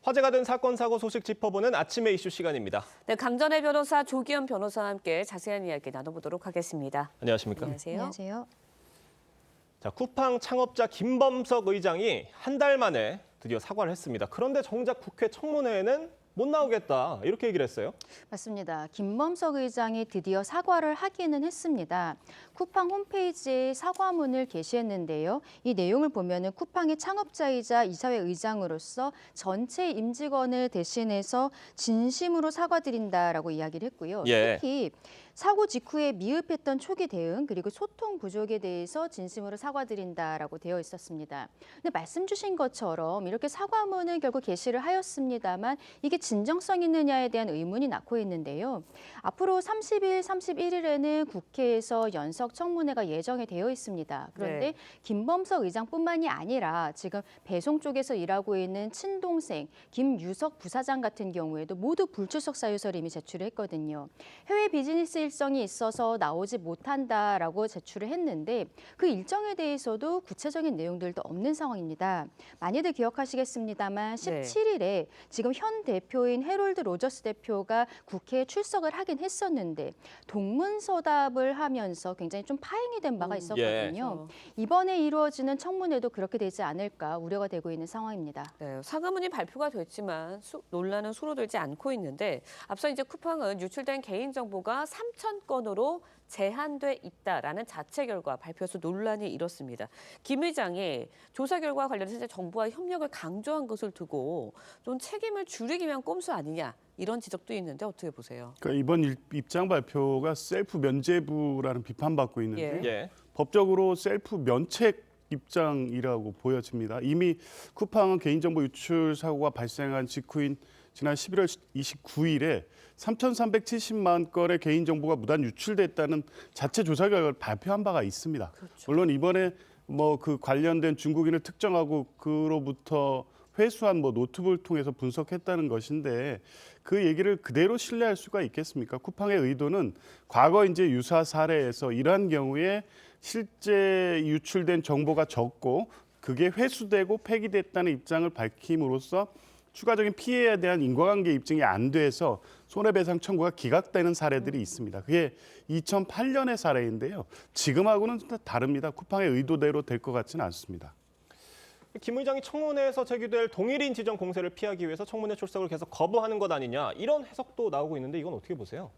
화제가 된 사건 사고 소식 짚어보는 아침의 이슈 시간입니다. 네, 강전의 변호사 조기현 변호사와 함께 자세한 이야기 나눠보도록 하겠습니다. 안녕하십니까? 안녕하세요. 안녕하세요. 자, 쿠팡 창업자 김범석 의장이 한 달 만에 드디어 사과를 했습니다. 그런데 정작 국회 청문회에는 못 나오겠다 이렇게 얘기를 했어요. 맞습니다. 김범석 의장이 드디어 사과를 하기는 했습니다. 쿠팡 홈페이지에 사과문을 게시했는데요. 이 내용을 보면은 쿠팡의 창업자이자 이사회 의장으로서 전체 임직원을 대신해서 진심으로 사과드린다라고 이야기를 했고요. 예. 특히 사고 직후에 미흡했던 초기 대응 그리고 소통 부족에 대해서 진심으로 사과드린다라고 되어 있었습니다. 근데 말씀 주신 것처럼 이렇게 사과문을 결국 게시를 하였습니다만 이게 진정성 있느냐에 대한 의문이 낳고 있는데요. 앞으로 30일, 31일에는 국회에서 연석 청문회가 예정이 되어 있습니다. 그런데 네. 김범석 의장뿐만이 아니라 지금 배송 쪽에서 일하고 있는 친동생 김유석 부사장 같은 경우에도 모두 불출석 사유서를 이미 제출을 했거든요. 해외 비즈니스 일정이 있어서 나오지 못한다라고 제출을 했는데 그 일정에 대해서도 구체적인 내용들도 없는 상황입니다. 많이들 기억하시겠습니다만 17일에 지금 현 대표인 해롤드 로저스 대표가 국회에 출석을 하긴 했었는데 동문서답을 하면서 굉장히 좀 파행이 된 바가 있었거든요. 이번에 이루어지는 청문회도 그렇게 되지 않을까 우려가 되고 있는 상황입니다. 네, 사과문이 발표가 됐지만 논란은 수로들지 않고 있는데 앞서 이제 쿠팡은 유출된 개인정보가 3천 건으로 제한돼 있다라는 자체 결과 발표해서 논란이 일었습니다. 김 의장이 조사 결과 관련해서 정부와 협력을 강조한 것을 두고 좀 책임을 줄이기 위한 꼼수 아니냐 이런 지적도 있는데 어떻게 보세요? 그러니까 이번 입장 발표가 셀프 면죄부라는 비판받고 있는데 예. 법적으로 셀프 면책 입장이라고 보여집니다. 이미 쿠팡은 개인정보 유출 사고가 발생한 직후인 지난 11월 29일에 3,370만 건의 개인정보가 무단 유출됐다는 자체 조사 결과를 발표한 바가 있습니다. 그렇죠. 물론 이번에 그 관련된 중국인을 특정하고 그로부터 회수한 노트북을 통해서 분석했다는 것인데 그 얘기를 그대로 신뢰할 수가 있겠습니까? 쿠팡의 의도는 과거 이제 유사 사례에서 이러한 경우에 실제 유출된 정보가 적고 그게 회수되고 폐기됐다는 입장을 밝힘으로써 추가적인 피해에 대한 인과관계 입증이 안 돼서 손해배상 청구가 기각되는 사례들이 있습니다. 그게 2008년의 사례인데요. 지금하고는 다릅니다. 쿠팡의 의도대로 될 것 같지는 않습니다. 김 의장이 청문회에서 제기될 동일인 지정 공세를 피하기 위해서 청문회 출석을 계속 거부하는 것 아니냐 이런 해석도 나오고 있는데 이건 어떻게 보세요?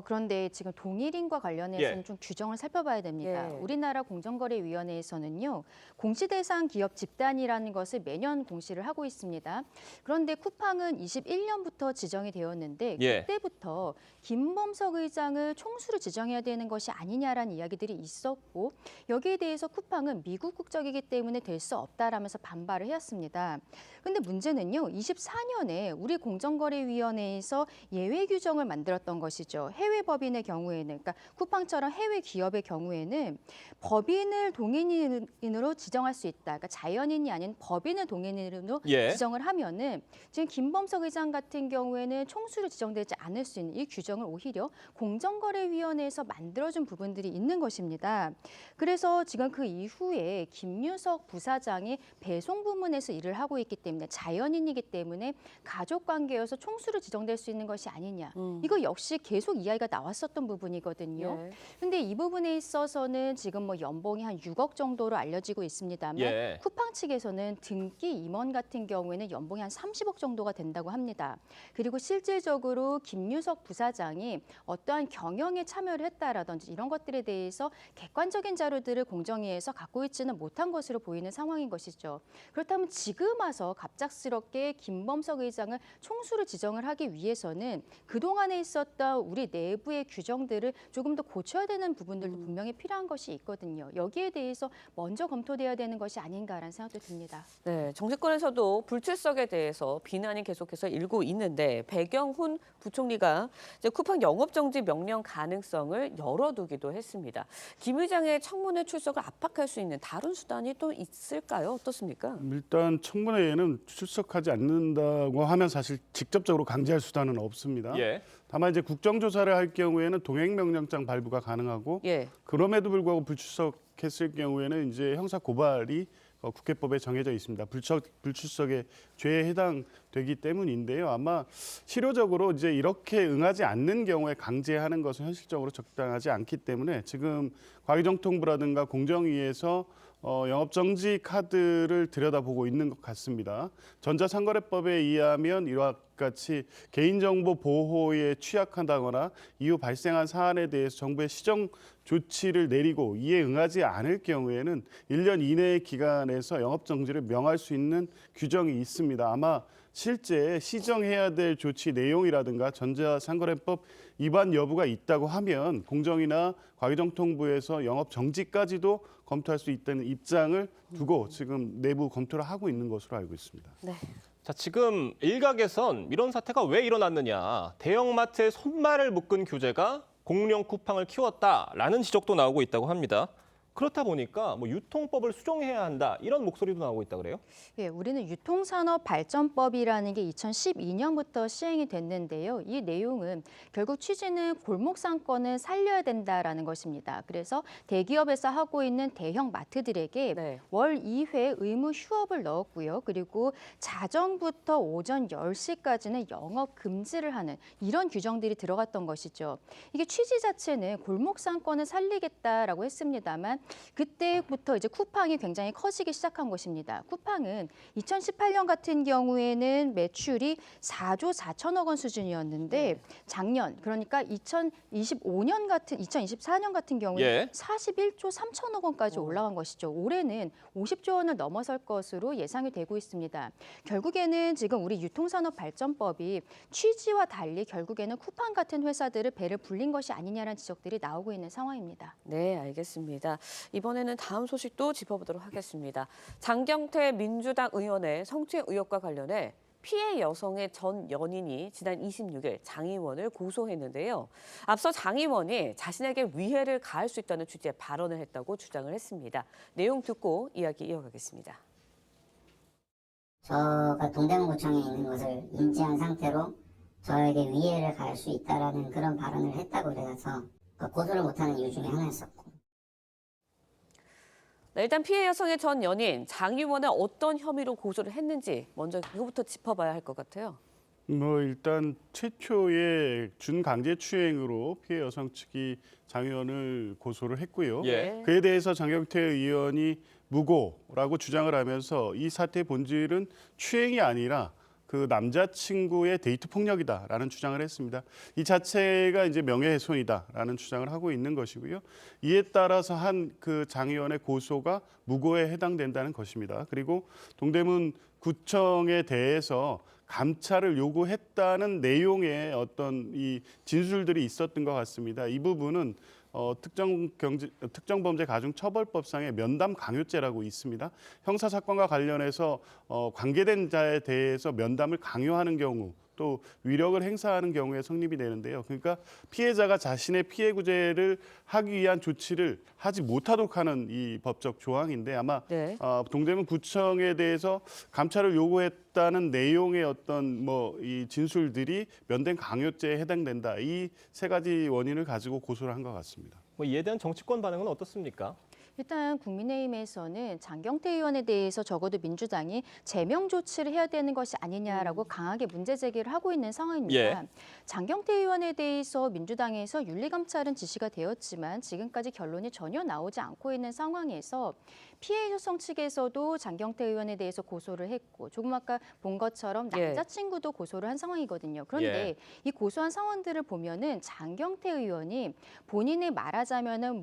그런데 지금 동일인과 관련해서는 좀 규정을 살펴봐야 됩니다. 예. 우리나라 공정거래위원회에서는요, 공시 대상 기업 집단이라는 것을 매년 공시를 하고 있습니다. 그런데 쿠팡은 21년부터 지정이 되었는데 예. 그때부터 김범석 의장을 총수로 지정해야 되는 것이 아니냐라는 이야기들이 있었고 여기에 대해서 쿠팡은 미국 국적이기 때문에 될 수 없다라면서 반발을 해왔습니다. 근데 문제는요, 24년에 우리 공정거래위원회에서 예외 규정을 만들었던 것이죠. 해외 법인의 경우에는, 그러니까 쿠팡처럼 해외 기업의 경우에는 법인을 동인으로 지정할 수 있다. 그러니까 자연인이 아닌 법인을 동인으로 예. 지정을 하면은 지금 김범석 의장 같은 경우에는 총수로 지정되지 않을 수 있는 이 규정을 오히려 공정거래위원회에서 만들어준 부분들이 있는 것입니다. 그래서 지금 그 이후에 김유석 부사장이 배송 부문에서 일을 하고 있기 때문에 자연인이기 때문에 가족관계여서 총수로 지정될 수 있는 것이 아니냐. 이거 역시 계속 이야기가 나왔었던 부분이거든요. 예. 근데 이 부분에 있어서는 지금 연봉이 한 6억 정도로 알려지고 있습니다만 예. 쿠팡 측에서는 등기 임원 같은 경우에는 연봉이 한 30억 정도가 된다고 합니다. 그리고 실질적으로 김유석 부사장이 어떠한 경영에 참여를 했다라든지 이런 것들에 대해서 객관적인 자료들을 공정위에서 갖고 있지는 못한 것으로 보이는 상황인 것이죠. 그렇다면 지금 와서 갑작스럽게 김범석 의장을 총수로 지정을 하기 위해서는 그동안에 있었던 우리 내부의 규정들을 조금 더 고쳐야 되는 부분들도 분명히 필요한 것이 있거든요. 여기에 대해서 먼저 검토돼야 되는 것이 아닌가라는 생각도 듭니다. 네, 정치권에서도 불출석에 대해서 비난이 계속해서 일고 있는데 배경훈 부총리가 이제 쿠팡 영업정지 명령 가능성을 열어두기도 했습니다. 김 의장의 청문회 출석을 압박할 수 있는 다른 수단이 또 있을까요? 어떻습니까? 일단 청문회에는 출석하지 않는다고 하면 사실 직접적으로 강제할 수단은 없습니다. 예. 다만 이제 국정조사를 할 경우에는 동행명령장 발부가 가능하고 예. 그럼에도 불구하고 불출석했을 경우에는 이제 형사 고발이 국회법에 정해져 있습니다. 불출석의 죄에 해당되기 때문인데요. 아마 실효적으로 이제 이렇게 응하지 않는 경우에 강제하는 것은 현실적으로 적당하지 않기 때문에 지금 과기정통부라든가 공정위에서 영업정지 카드를 들여다보고 있는 것 같습니다. 전자상거래법에 의하면 이와 같이 개인정보 보호에 취약하다거나 이후 발생한 사안에 대해서 정부의 시정 조치를 내리고 이에 응하지 않을 경우에는 1년 이내의 기간에서 영업정지를 명할 수 있는 규정이 있습니다. 아마 실제 시정해야 될 조치 내용이라든가 전자상거래법 위반 여부가 있다고 하면 공정위나 과기정통부에서 영업정지까지도 검토할 수 있다는 입장을 두고 지금 내부 검토를 하고 있는 것으로 알고 있습니다. 네. 자, 지금 일각에선 이런 사태가 왜 일어났느냐. 대형마트의 손발을 묶은 규제가 공룡 쿠팡을 키웠다라는 지적도 나오고 있다고 합니다. 그렇다 보니까 뭐 유통법을 수정해야 한다 이런 목소리도 나오고 있다 그래요? 예, 우리는 유통산업발전법이라는 게 2012년부터 시행이 됐는데요. 이 내용은 결국 취지는 골목 상권을 살려야 된다라는 것입니다. 그래서 대기업에서 하고 있는 대형 마트들에게 네. 월 2회 의무 휴업을 넣었고요. 그리고 자정부터 오전 10시까지는 영업 금지를 하는 이런 규정들이 들어갔던 것이죠. 이게 취지 자체는 골목 상권을 살리겠다라고 했습니다만 그때부터 이제 쿠팡이 굉장히 커지기 시작한 것입니다. 쿠팡은 2018년 같은 경우에는 매출이 4조 4천억 원 수준이었는데 작년 그러니까 2024년 같은 경우에 예. 41조 3천억 원까지 올라간 것이죠. 올해는 50조 원을 넘어설 것으로 예상이 되고 있습니다. 결국에는 지금 우리 유통산업발전법이 취지와 달리 결국에는 쿠팡 같은 회사들을 배를 불린 것이 아니냐라는 지적들이 나오고 있는 상황입니다. 네, 알겠습니다. 이번에는 다음 소식도 짚어보도록 하겠습니다. 장경태 민주당 의원의 성추행 의혹과 관련해 피해 여성의 전 연인이 지난 26일 장 의원을 고소했는데요. 앞서 장 의원이 자신에게 위해를 가할 수 있다는 취지의 발언을 했다고 주장을 했습니다. 내용 듣고 이야기 이어가겠습니다. 저가 동대문구청에 있는 것을 인지한 상태로 저에게 위해를 가할 수 있다라는 그런 발언을 했다고 그래서 고소를 못하는 이유 중에 하나였었고. 네, 일단 피해 여성의 전 연인 장 의원은 어떤 혐의로 고소를 했는지 먼저 그거부터 짚어봐야 할 것 같아요. 뭐 일단 최초의 준강제추행으로 피해 여성 측이 장 의원을 고소를 했고요. 예. 그에 대해서 장경태 의원이 무고라고 주장을 하면서 이 사태의 본질은 추행이 아니라 그 남자친구의 데이트 폭력이다라는 주장을 했습니다. 이 자체가 이제 명예훼손이다라는 주장을 하고 있는 것이고요. 이에 따라서 한 그 장 의원의 고소가 무고에 해당된다는 것입니다. 그리고 동대문 구청에 대해서 감찰을 요구했다는 내용의 어떤 이 진술들이 있었던 것 같습니다. 이 부분은 특정범죄가중처벌법상의 면담 강요죄라고 있습니다. 형사 사건과 관련해서 관계된 자에 대해서 면담을 강요하는 경우 또 위력을 행사하는 경우에 성립이 되는데요. 그러니까 피해자가 자신의 피해 구제를 하기 위한 조치를 하지 못하도록 하는 이 법적 조항인데 아마 네. 동대문 구청에 대해서 감찰을 요구했다는 내용의 어떤 이 진술들이 면담 강요죄에 해당된다. 이 세 가지 원인을 가지고 고소를 한 것 같습니다. 뭐 이에 대한 정치권 반응은 어떻습니까? 일단 국민의힘에서는 장경태 의원에 대해서 적어도 민주당이 제명 조치를 해야 되는 것이 아니냐라고 강하게 문제 제기를 하고 있는 상황입니다. 예. 장경태 의원에 대해서 민주당에서 윤리감찰은 지시가 되었지만 지금까지 결론이 전혀 나오지 않고 있는 상황에서 피해 여성 측에서도 장경태 의원에 대해서 고소를 했고 조금 아까 본 것처럼 예. 남자친구도 고소를 한 상황이거든요. 그런데 예. 이 고소한 상황들을 보면은 장경태 의원이 본인이 말하자면은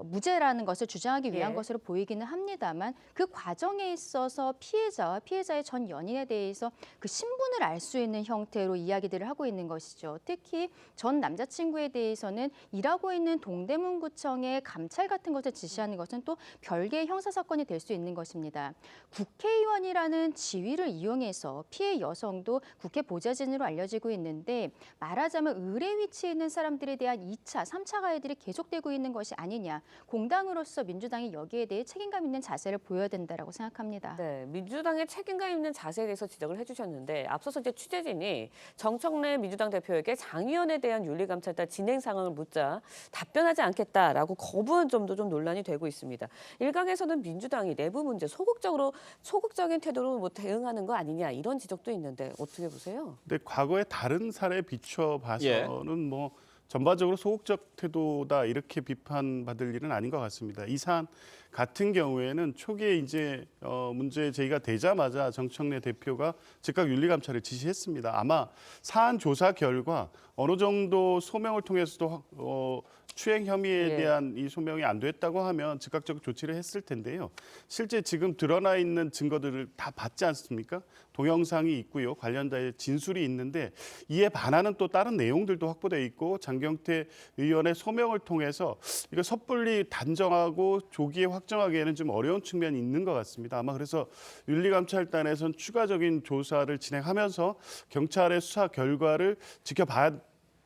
무죄라는 것을 주장하기 위한 예. 것으로 보이기는 합니다만 그 과정에 있어서 피해자와 피해자의 전 연인에 대해서 그 신분을 알 수 있는 형태로 이야기들을 하고 있는 것이죠. 특히 전 남자친구에 대해서는 일하고 있는 동대문구청의 감찰 같은 것을 지시하는 것은 또 별개의 형사사건이 될 수 있는 것입니다. 국회의원이라는 지위를 이용해서 피해 여성도 국회 보좌진으로 알려지고 있는데 말하자면 의뢰 위치에 있는 사람들에 대한 2차, 3차 가해들이 계속되고 있는 것이 아니냐. 공당으로서 그래서 민주당이 여기에 대해 책임감 있는 자세를 보여야 된다라고 생각합니다. 네, 민주당의 책임감 있는 자세에 대해서 지적을 해주셨는데 앞서서 이제 취재진이 정청래 민주당 대표에게 장의원에 대한 윤리감찰단 진행 상황을 묻자 답변하지 않겠다라고 거부한 점도 좀 논란이 되고 있습니다. 일각에서는 민주당이 내부 문제 소극적인 태도로 뭐 대응하는 거 아니냐 이런 지적도 있는데 어떻게 보세요? 근데 과거의 다른 사례에 비춰 예. 봐서는 뭐 전반적으로 소극적 태도다 이렇게 비판받을 일은 아닌 것 같습니다. 이 사안 같은 경우에는 초기에 이제 문제 제기가 되자마자 정청래 대표가 즉각 윤리감찰을 지시했습니다. 아마 사안 조사 결과 어느 정도 소명을 통해서도 추행 혐의에 예. 대한 이 소명이 안 됐다고 하면 즉각적 조치를 했을 텐데요. 실제 지금 드러나 있는 증거들을 다 봤지 않습니까? 동영상이 있고요. 관련자의 진술이 있는데 이에 반하는 또 다른 내용들도 확보돼 있고 장경태 의원의 소명을 통해서 이거 섣불리 단정하고 조기에 확정하기에는 좀 어려운 측면이 있는 것 같습니다. 아마 그래서 윤리감찰단에선 추가적인 조사를 진행하면서 경찰의 수사 결과를 지켜봐야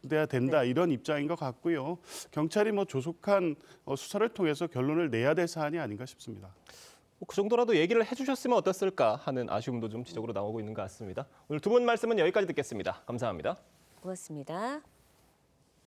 돼야 된다 이런 입장인 것 같고요. 경찰이 뭐 조속한 수사를 통해서 결론을 내야 될 사안이 아닌가 싶습니다. 그 정도라도 얘기를 해주셨으면 어땠을까 하는 아쉬움도 좀 지적으로 나오고 있는 것 같습니다. 오늘 두 분 말씀은 여기까지 듣겠습니다. 감사합니다. 고맙습니다.